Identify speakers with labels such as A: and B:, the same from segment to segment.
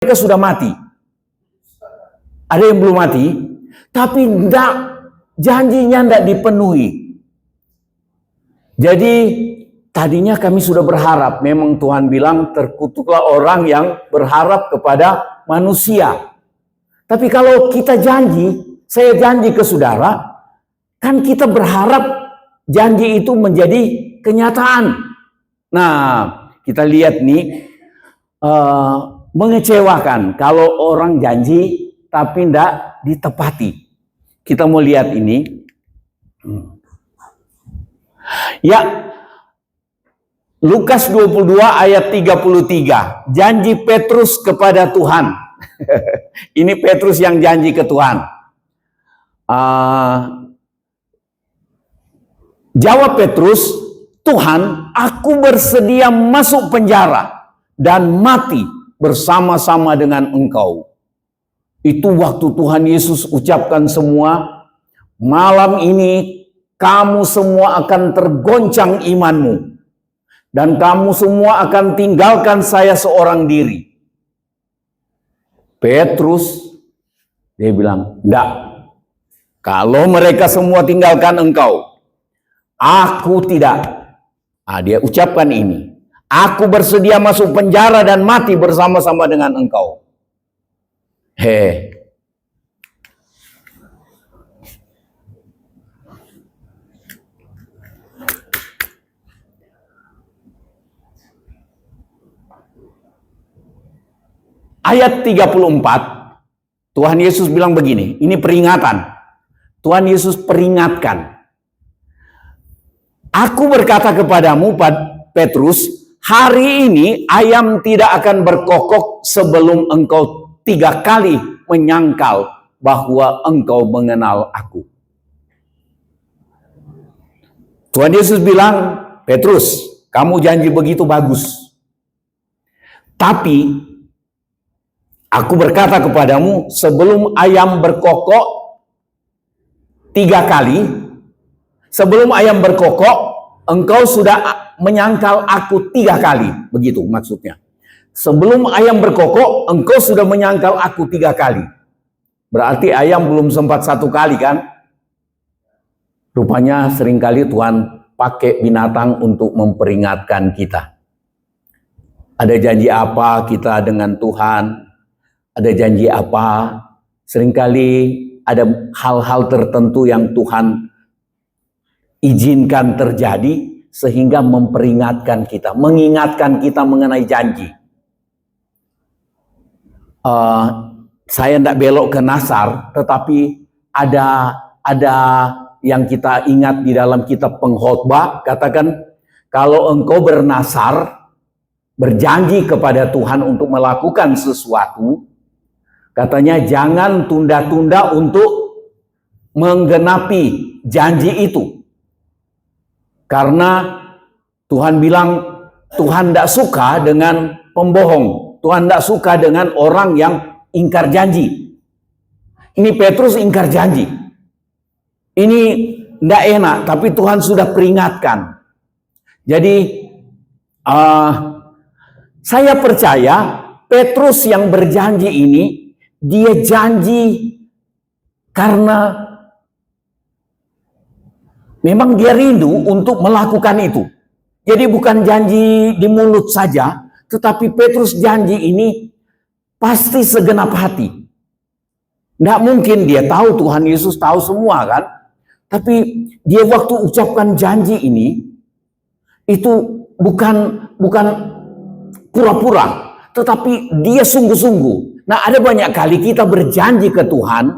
A: mereka sudah mati. Ada yang belum mati, tapi janjinya tidak dipenuhi. Jadi tadinya kami sudah berharap, memang Tuhan bilang terkutuklah orang yang berharap kepada manusia. Tapi kalau kita janji, saya janji ke saudara, kan kita berharap janji itu menjadi kenyataan. Nah, kita lihat nih, mengecewakan kalau orang janji tapi tidak ditepati. Kita mau lihat ini. Ya, Lukas 22 ayat 33. Janji Petrus kepada Tuhan. Ini Petrus yang janji ke Tuhan. Jawab Petrus, Tuhan, aku bersedia masuk penjara dan mati bersama-sama dengan Engkau. Itu waktu Tuhan Yesus ucapkan semua, malam ini kamu semua akan tergoncang imanmu. Dan kamu semua akan tinggalkan saya seorang diri. Petrus, dia bilang, enggak. Kalau mereka semua tinggalkan engkau, aku tidak. Dia ucapkan ini. Aku bersedia masuk penjara dan mati bersama-sama dengan engkau. Ayat 34, Tuhan Yesus bilang begini, ini peringatan. Tuhan Yesus peringatkan. Aku berkata kepadamu, Petrus, hari ini ayam tidak akan berkokok sebelum engkau 3 kali menyangkal bahwa engkau mengenal aku. Tuhan Yesus bilang, Petrus, kamu janji begitu bagus. Tapi aku berkata kepadamu, sebelum ayam berkokok 3 kali, sebelum ayam berkokok, engkau sudah menyangkal aku 3 kali. Begitu maksudnya. Sebelum ayam berkokok, engkau sudah menyangkal aku 3 kali. Berarti ayam belum sempat 1 kali kan? Rupanya seringkali Tuhan pakai binatang untuk memperingatkan kita. Ada janji apa kita dengan Tuhan? Ada janji apa? Seringkali ada hal-hal tertentu yang Tuhan izinkan terjadi sehingga memperingatkan kita, mengingatkan kita mengenai janji. Saya tidak belok ke Nasar, tetapi ada yang kita ingat di dalam kitab Pengkhotbah, katakan kalau engkau bernasar, berjanji kepada Tuhan untuk melakukan sesuatu, katanya jangan tunda-tunda untuk menggenapi janji itu. Karena Tuhan bilang, Tuhan tidak suka dengan pembohong. Tuhan tidak suka dengan orang yang ingkar janji. Ini Petrus ingkar janji. Ini tidak enak, tapi Tuhan sudah peringatkan. Jadi, saya percaya Petrus yang berjanji ini, dia janji karena memang dia rindu untuk melakukan itu. Jadi bukan janji di mulut saja, tetapi Petrus janji ini pasti segenap hati. Tidak mungkin dia tahu, Tuhan Yesus tahu semua kan. Tapi dia waktu ucapkan janji ini, itu bukan pura-pura, tetapi dia sungguh-sungguh. Nah, ada banyak kali kita berjanji ke Tuhan,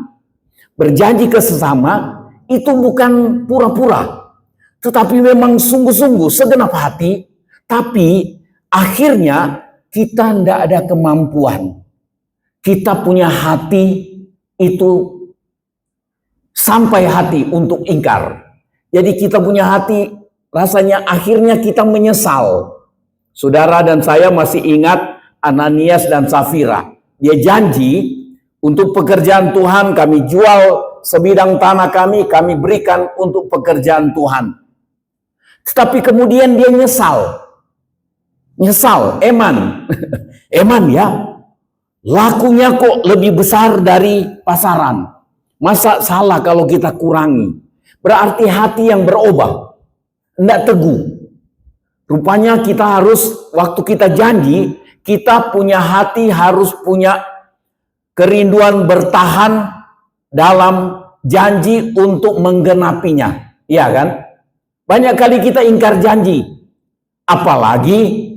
A: berjanji ke sesama, itu bukan pura-pura, tetapi memang sungguh-sungguh, segenap hati, tapi akhirnya kita tidak ada kemampuan. Kita punya hati itu sampai hati untuk ingkar. Jadi kita punya hati, rasanya akhirnya kita menyesal. Saudara dan saya masih ingat Ananias dan Safira. Dia janji untuk pekerjaan Tuhan, kami jual sebidang tanah kami berikan untuk pekerjaan Tuhan. Tetapi kemudian dia nyesal, Eman, Eman ya, Lakunya kok lebih besar dari pasaran. Masa salah kalau kita kurangi? Berarti hati yang berubah, tidak teguh. Rupanya kita harus, waktu kita janji, kita punya hati harus punya kerinduan bertahan dalam janji untuk menggenapinya. Iya kan? Banyak kali kita ingkar janji. Apalagi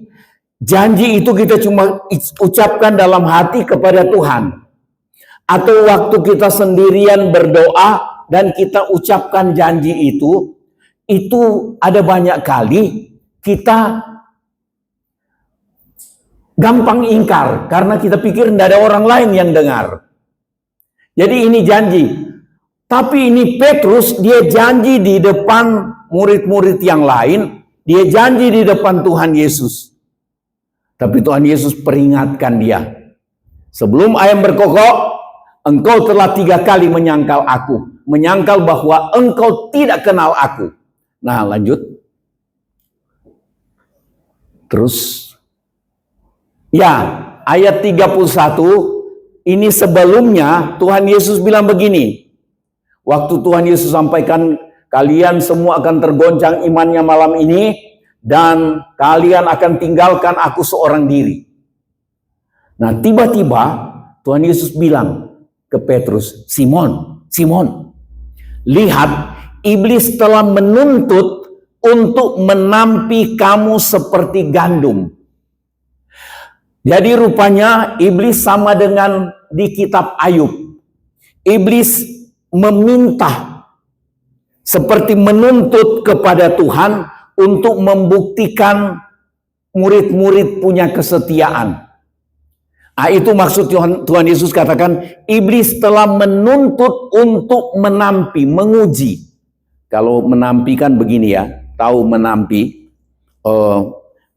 A: janji itu kita cuma ucapkan dalam hati kepada Tuhan. Atau waktu kita sendirian berdoa dan kita ucapkan janji itu ada banyak kali kita gampang ingkar karena kita pikir tidak ada orang lain yang dengar. Jadi ini janji. Tapi ini Petrus, dia janji di depan murid-murid yang lain, dia janji di depan Tuhan Yesus. Tapi Tuhan Yesus peringatkan dia. Sebelum ayam berkokok, engkau telah 3 kali menyangkal aku. Menyangkal bahwa engkau tidak kenal aku. Nah, lanjut. Terus. Ya, ayat 31. Ini sebelumnya Tuhan Yesus bilang begini. Waktu Tuhan Yesus sampaikan, kalian semua akan tergoncang imannya malam ini. Dan kalian akan tinggalkan aku seorang diri. Nah, tiba-tiba Tuhan Yesus bilang ke Petrus, Simon, Simon, lihat, iblis telah menuntut untuk menampi kamu seperti gandum. Jadi rupanya iblis sama dengan di kitab Ayub. Iblis meminta, seperti menuntut kepada Tuhan untuk membuktikan murid-murid punya kesetiaan. Nah, itu maksud Tuhan Yesus katakan, iblis telah menuntut untuk menampi, menguji. Kalau menampi kan begini ya, tahu menampi,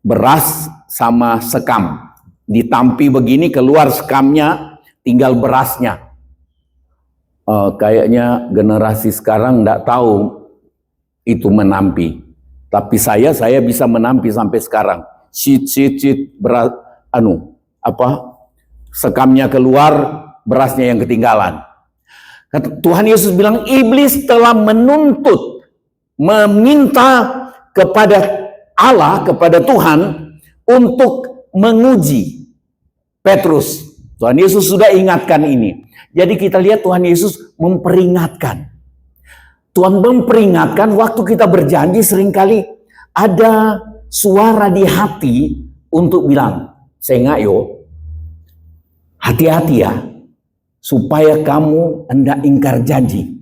A: beras sama sekam. Ditampi begini, keluar sekamnya, tinggal berasnya. Kayaknya generasi sekarang tidak tahu itu menampi. Tapi saya bisa menampi sampai sekarang. Shit, beras, sekamnya keluar, berasnya yang ketinggalan. Tuhan Yesus bilang, iblis telah menuntut, meminta kepada Allah, kepada Tuhan, untuk menguji Petrus. Tuhan Yesus sudah ingatkan ini. Jadi kita lihat Tuhan Yesus memperingatkan. Tuhan memperingatkan waktu kita berjanji, seringkali ada suara di hati untuk bilang, Sengayo, hati-hati ya, supaya kamu hendak ingkar janji.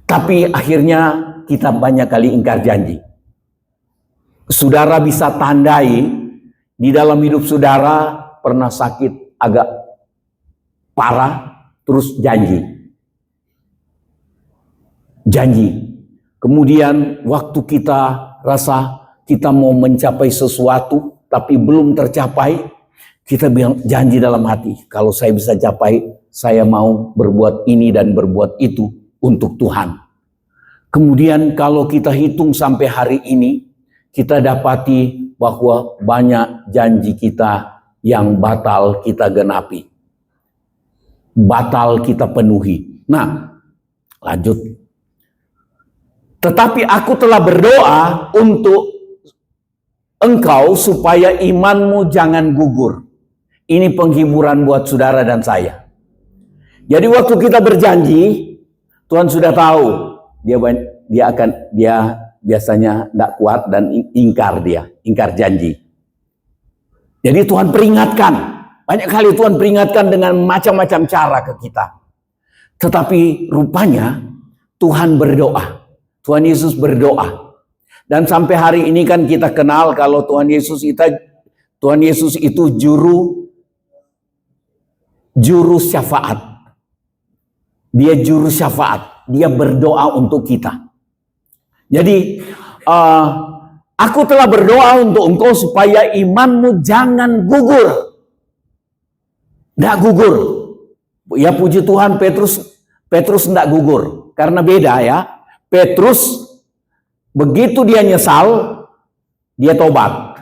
A: Tapi akhirnya kita banyak kali ingkar janji. Saudara bisa tandai di dalam hidup saudara pernah sakit agak parah, terus janji. Kemudian waktu kita rasa kita mau mencapai sesuatu tapi belum tercapai, kita bilang janji dalam hati, kalau saya bisa capai, saya mau berbuat ini dan berbuat itu untuk Tuhan. Kemudian kalau kita hitung sampai hari ini, kita dapati bahwa banyak janji kita yang batal kita genapi, batal kita penuhi. Nah, lanjut. Tetapi aku telah berdoa untuk engkau supaya imanmu jangan gugur. Ini penghiburan buat saudara dan saya. Jadi waktu kita berjanji, Tuhan sudah tahu dia biasanya tidak kuat dan ingkar janji. Jadi Tuhan peringatkan. Banyak kali Tuhan peringatkan dengan macam-macam cara ke kita. Tetapi rupanya Tuhan berdoa. Tuhan Yesus berdoa. Dan sampai hari ini kan kita kenal kalau Tuhan Yesus itu juru syafaat. Dia juru syafaat. Dia berdoa untuk kita. Jadi aku telah berdoa untuk engkau supaya imanmu jangan gugur. Tidak gugur. Ya puji Tuhan, Petrus tidak gugur. Karena beda ya. Petrus begitu dia nyesal, dia tobat.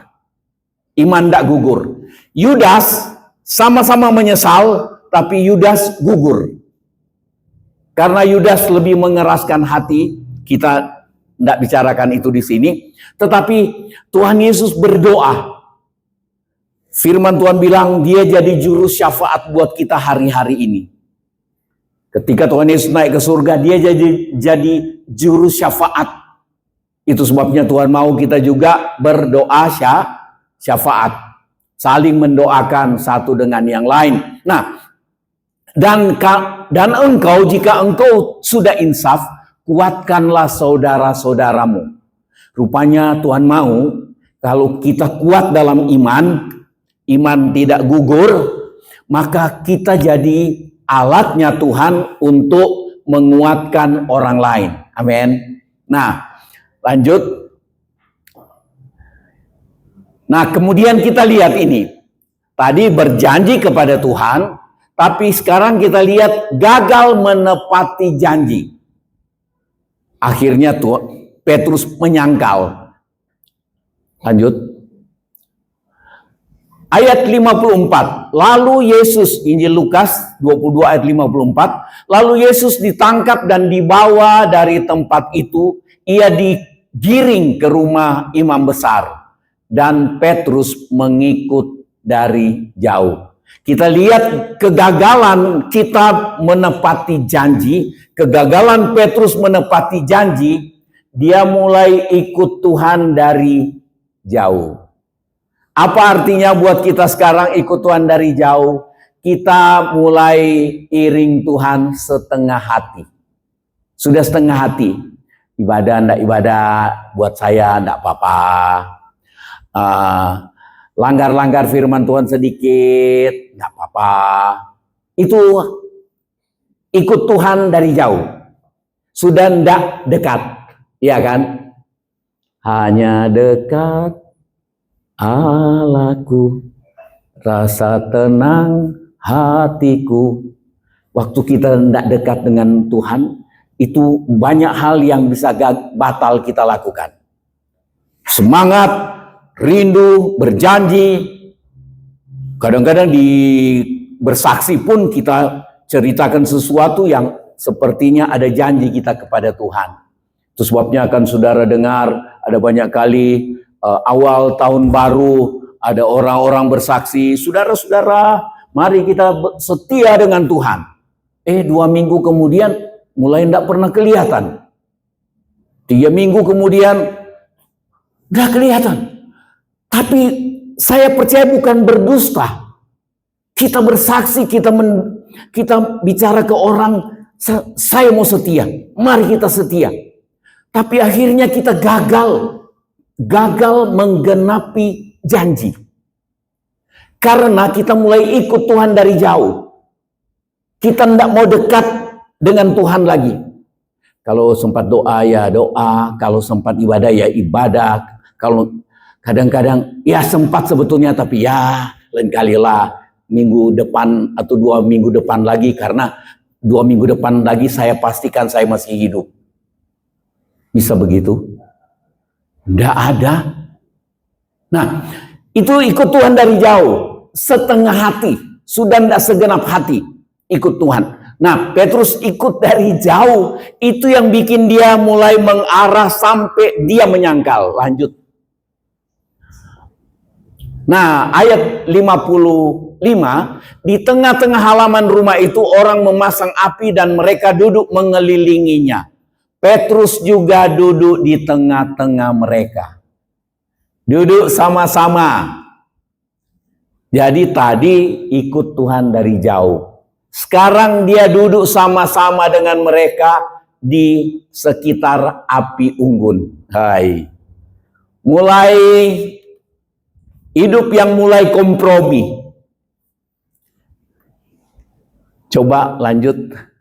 A: Iman tidak gugur. Yudas sama-sama menyesal, tapi Yudas gugur. Karena Yudas lebih mengeraskan hati, kita tidak bicarakan itu di sini. Tetapi Tuhan Yesus berdoa. Firman Tuhan bilang dia jadi juru syafaat buat kita hari-hari ini. Ketika Tuhan Yesus naik ke surga, dia jadi juru syafaat. Itu sebabnya Tuhan mau kita juga berdoa syafaat. Saling mendoakan satu dengan yang lain. Nah, dan engkau, jika engkau sudah insaf, kuatkanlah saudara-saudaramu. Rupanya Tuhan mau kalau kita kuat dalam iman tidak gugur, maka kita jadi alatnya Tuhan untuk menguatkan orang lain. Amin. Nah, lanjut. Nah, kemudian kita lihat ini. Tadi berjanji kepada Tuhan, tapi sekarang kita lihat gagal menepati janji. Akhirnya Petrus menyangkal. Lanjut. Ayat 54. Lalu Yesus, Injil Lukas 22 ayat 54. Lalu Yesus ditangkap dan dibawa dari tempat itu. Ia digiring ke rumah imam besar. Dan Petrus mengikut dari jauh. Kita lihat kegagalan kita menepati janji. Kegagalan Petrus menepati janji. Dia mulai ikut Tuhan dari jauh. Apa artinya buat kita sekarang ikut Tuhan dari jauh? Kita mulai iring Tuhan setengah hati. Sudah setengah hati. Ibadah enggak ibadah buat saya enggak apa-apa. Langgar-langgar firman Tuhan sedikit, nggak apa-apa. Itu ikut Tuhan dari jauh. Sudah ndak dekat, ya kan? Hanya dekat Allahku, rasa tenang hatiku. Waktu kita ndak dekat dengan Tuhan, itu banyak hal yang bisa batal kita lakukan. Semangat, rindu, berjanji, kadang-kadang bersaksi pun kita ceritakan sesuatu yang sepertinya ada janji kita kepada Tuhan. Itu sebabnya akan saudara dengar ada banyak kali awal tahun baru ada orang-orang bersaksi, saudara-saudara mari kita setia dengan Tuhan. 2 minggu kemudian mulai tidak pernah kelihatan. 3 minggu kemudian udah kelihatan. Tapi saya percaya bukan berdusta. Kita bersaksi, kita bicara ke orang, saya mau setia. Mari kita setia. Tapi akhirnya kita gagal menggenapi janji. Karena kita mulai ikut Tuhan dari jauh. Kita tidak mau dekat dengan Tuhan lagi. Kalau sempat doa ya doa, kalau sempat ibadah ya ibadah, kalau kadang-kadang ya sempat sebetulnya, tapi ya lain kalilah minggu depan atau 2 minggu depan lagi, karena 2 minggu depan lagi saya pastikan saya masih hidup. Bisa begitu? Tidak ada. Nah, itu ikut Tuhan dari jauh, setengah hati, sudah tidak segenap hati ikut Tuhan. Nah, Petrus ikut dari jauh, itu yang bikin dia mulai mengarah sampai dia menyangkal. Lanjut. Nah, ayat 55, di tengah-tengah halaman rumah itu orang memasang api dan mereka duduk mengelilinginya. Petrus juga duduk di tengah-tengah mereka. Duduk sama-sama. Jadi tadi ikut Tuhan dari jauh. Sekarang dia duduk sama-sama dengan mereka di sekitar api unggun. Hai. Mulai hidup yang mulai kompromi. Coba lanjut.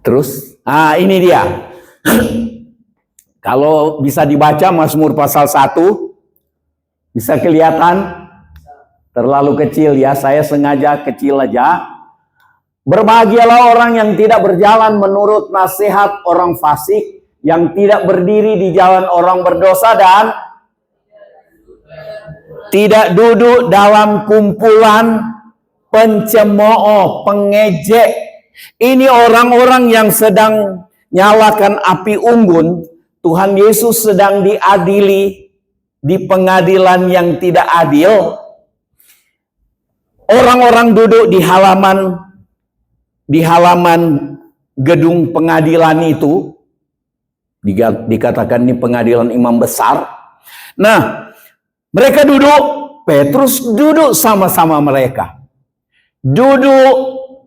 A: Terus, ini dia. Kalau bisa dibaca Mazmur pasal 1, bisa kelihatan terlalu kecil ya, saya sengaja kecil aja. Berbahagialah orang yang tidak berjalan menurut nasihat orang fasik, yang tidak berdiri di jalan orang berdosa dan tidak duduk dalam kumpulan pencemooh, pengejek. Ini orang-orang yang sedang nyalakan api unggun. Tuhan Yesus sedang diadili di pengadilan yang tidak adil. Orang-orang duduk di halaman gedung pengadilan itu. Dikatakan ini pengadilan imam besar. Nah, mereka duduk, Petrus duduk sama-sama mereka. Duduk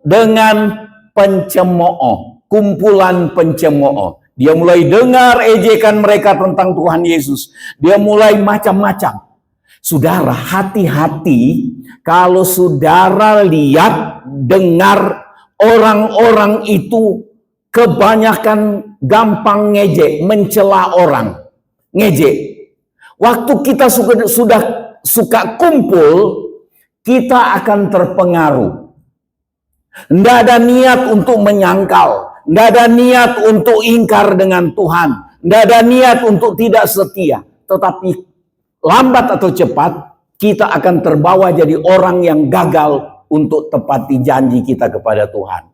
A: dengan pencemooh, kumpulan pencemooh. Dia mulai dengar ejekan mereka tentang Tuhan Yesus. Dia mulai macam-macam. Saudara, hati-hati kalau saudara lihat, dengar orang-orang itu kebanyakan gampang ngejek, mencela orang. Ngejek. Waktu kita sudah suka kumpul, kita akan terpengaruh. Tidak ada niat untuk menyangkal. Tidak ada niat untuk ingkar dengan Tuhan. Tidak ada niat untuk tidak setia. Tetapi lambat atau cepat, kita akan terbawa jadi orang yang gagal untuk tepati janji kita kepada Tuhan.